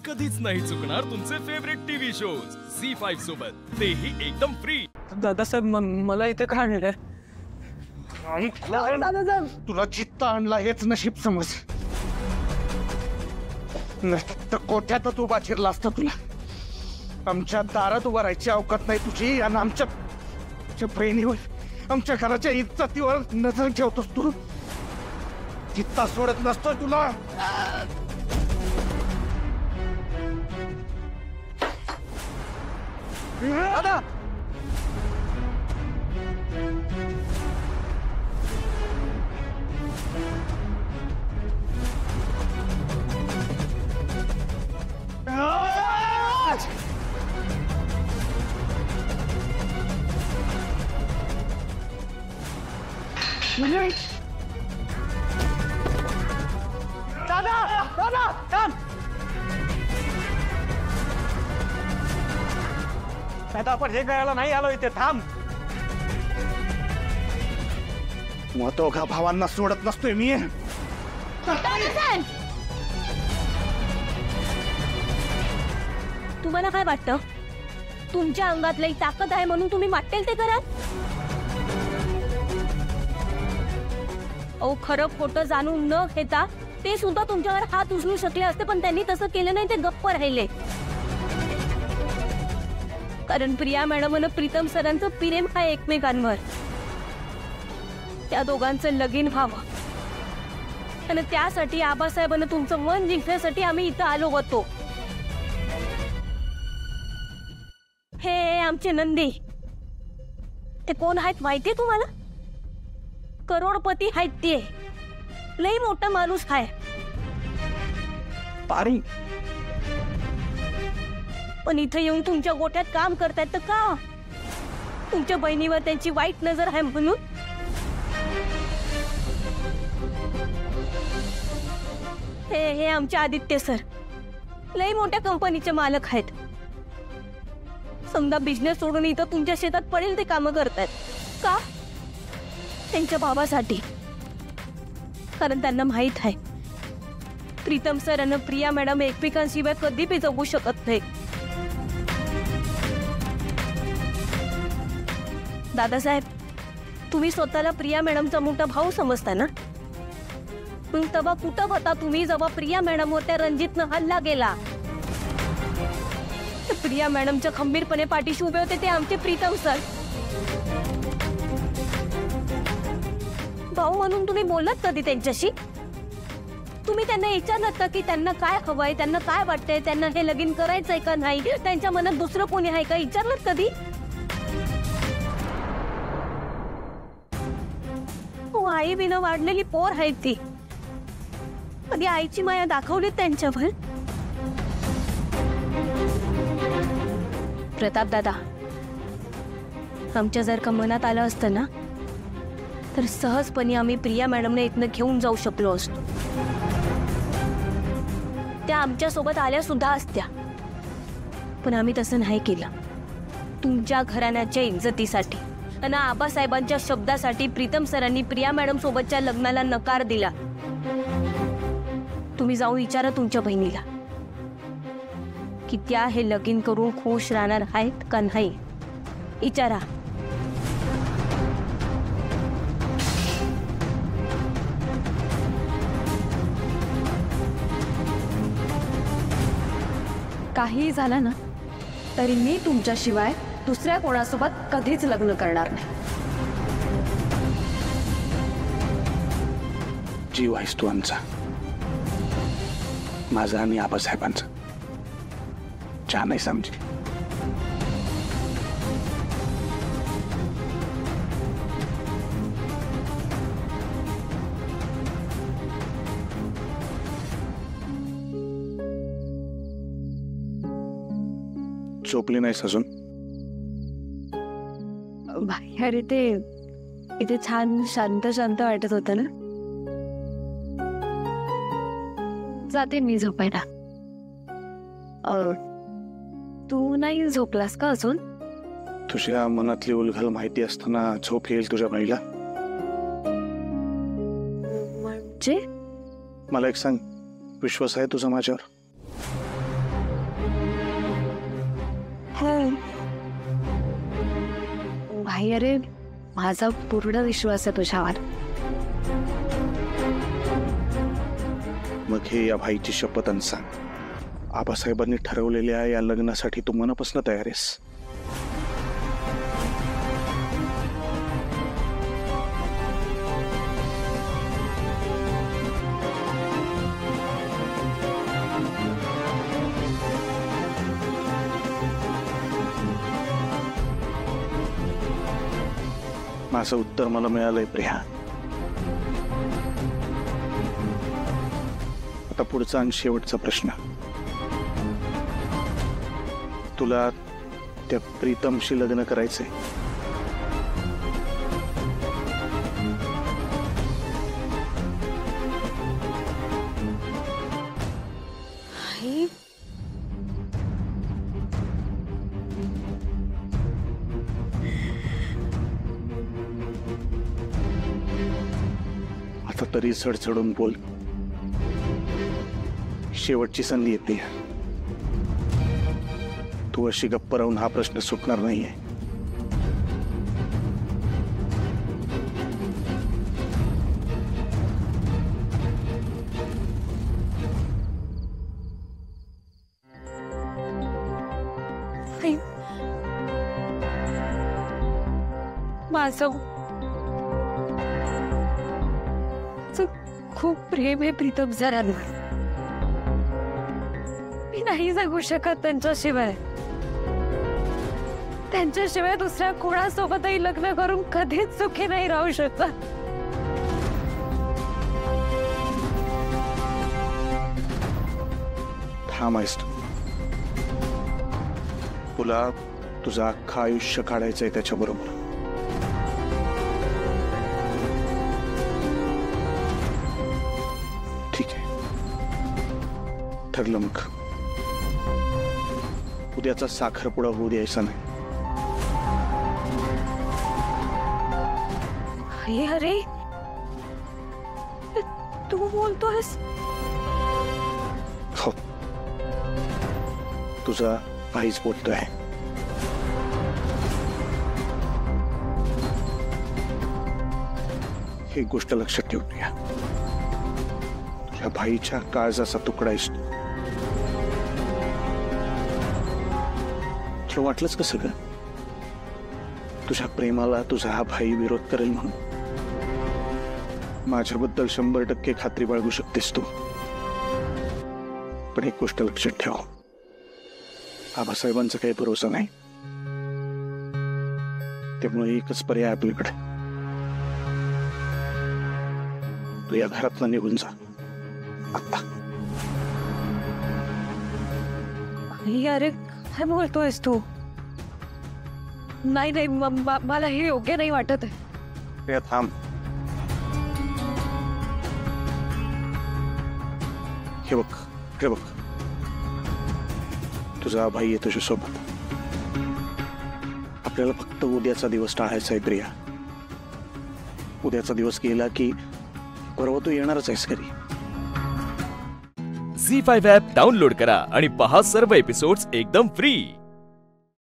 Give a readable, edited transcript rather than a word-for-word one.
कधीच नाही चुकणार तुमचे फेवरेट टीव्ही शोज झी5 सोबत, तेही एकदम फ्री। दादासाहेब मला इथे का आणलंय? दादासाहेब तुला चित्त आणला हेच नशीब समज, तर कोठ्यात उभा चिरला असता तुला। आमच्या दारात उभा राहायची अवकात नाही तुझी, आणि आमच्या बहिणीवर, आमच्या घराच्या इज्जतीवर नजर ठेवतोस तू। चित्ता सोडत नसतो तुला। दादा दादा आपण हे करायला नाही आलो इथे, थांब। मग दोघा भावांना सोडत नसतोय मी। तुम्हाला काय वाटतं तुमच्या अंगात लई ताकद आहे म्हणून तुम्ही वाटेल ते कराल? अहो खरं खोटं जाणून न घेता ते सुद्धा तुमच्यावर हात उचलू शकले असते, पण त्यांनी तसं केलं नाही, ते गप्प राहिले। कारण प्रिया मॅडम आणि प्रीतम सरांचं प्रेम आहे एकमेकांवर, त्या दोघांचं लगीन व्हावं आणि त्यासाठी आबासाहेबांना तुमचं मन जिंकण्यासाठी आम्ही इथं आलो होतो। हे आमचे नंदी, ते कोण आहेत माहितीये तुम्हाला? करोडपती आहेत ते, लई मोठा माणूस आहे। पारी पण इथे येऊन तुमच्या गोठ्यात काम करतायत तर का? तुमच्या बहिणीवर त्यांची वाईट नजर आहे म्हणून? हे आमचे आदित्य सर लई मोठ्या कंपनीचे मालक आहेत। समजा बिझनेस सोडून इथं तुमच्या शेतात पडेल ते काम करतायत का? त्यांच्या बाबासाठी। कारण त्यांना माहित आहे प्रीतम सर आणि प्रिया मॅडम एकमेकांशिवाय कधी बी जगू शकत नाही। दादासाहेब तुम्ही स्वतःला प्रिया मॅडमचा मोठा भाऊ समजता ना? मग तेव्हा कुठं होता तुम्ही जेव्हा प्रिया मॅडमवर त्या रणजितनं हल्ला गेला? प्रिया मॅडमच्या खंबीरपणे पाठीशी उभे होते ते आमचे प्रीतम सर। भाऊ म्हणून तुम्ही बोलत कधी त्यांच्याशी? तुम्ही त्यांना विचारलं का की त्यांना काय हवंय, त्यांना काय वाटतंय, त्यांना हे लगीन करायचंय का नाही, त्यांच्या मनात दुसरं कोणी आहे का? विचारलं कधी? आई बिना वाढलेली पोर आहे ती, कधी आईची माया दाखवली त्यांच्यावर? प्रताप दादा आमच्या जर का मनात आलं असतं ना तर सहजपणे आम्ही प्रिया मॅडमने इथनं घेऊन जाऊ शकलो असतो। त्या आमच्या सोबत आल्या सुद्धा असत्या, पण आम्ही तसं नाही केलं। तुमच्या घराण्याच्या इज्जतीसाठी आणि आबासाहेबांच्या शब्दासाठी प्रीतम सरांनी प्रिया मॅडम सोबतच्या लग्नाला नकार दिला। तुम्ही जाऊन विचारा तुमच्या बहिणीला की त्या हे लगीन करून खुश राहणार आहेत का नाही, विचारा। काही झालं ना तरी मी तुमच्याशिवाय दुसऱ्या कोणासोबत कधीच लग्न करणार नाही। जीव आहेस तू आमचा, माझा आणि आबासाहेबांचा। छान नाही समजी। झोपली नाहीस अजून? बाहेर इथे छान शांत शांत वाटत होतं ना, जाते मी झोपायला। तू नाही झोपलास का अजून? तुझ्या मनातली उलघल माहिती असताना झोप येईल तुझ्या बहिणीला? म्हणजे मला एक सांग, विश्वास आहे तुझा माझ्यावर? आई अरे माझा पूर्ण विश्वास आहे तुझ्यावर. मग हे या भाईची शपथ आणि सांग, आबासाहेबांनी ठरवलेल्या या लग्नासाठी तू मनापासून तयार आहेस? माझं उत्तर मला मिळालंय प्रिया. आता पुढचा आणि शेवटचा प्रश्न. तुला त्या प्रीतमशी लग्न करायचंय? आई आता तरी चढचढून बोल. शेवटची संधी येते. तू अशी गप्प राहून हा प्रश्न सुटणार नाहीये. आई माझं खूप प्रेम आहे प्रीतम सरांवर. मी नाही जगू शकत त्यांच्याशिवाय. त्यांच्याशिवाय दुसऱ्या कोणासोबतही लग्न करून कधीच सुखी नाही राहू शकत. थांब आहेस तू. तुला तुझं अख्खं आयुष्य काढायचंय त्याच्याबरोबर. ठीक आहे, ठरलं. मग उद्याचा साखरपुडा होऊ द्यायचा नाही. अरे तू बोलतोयस? हो, तुझा भाईच बोलतोय. ही गोष्ट लक्षात ठेवून घ्या. तुझ्या भाईच्या काळजाचा तुकडा आहेस. तुला वाटलंच का सगळं? तुझ्या प्रेमाला तुझा हा भाई विरोध करेल म्हणून? माझ्याबद्दल 100% खात्री बाळगू शकतेस तू. पण एक गोष्ट लक्षात ठेव, आबासाहेबांचा काही भरोसा नाही. त्यामुळे एकच पर्याय आपल्याकडे. तू या घरातनं निघून जा आता. अरे काय बोलतोयस तू? नाही नाही मला हे योग्य नाही वाटत आहे. थांब. हे बघ, हे बघ, तुझा भाई आहे तुझ्यासोबत. आपल्याला फक्त उद्याचा दिवस टाळायचा आहे प्रिया. उद्याचा दिवस गेला की परवा तू येणारच आहेस घरी. झी5 ॲप डाउनलोड करा आणि पहा सर्व एपिसोड्स एकदम फ्री.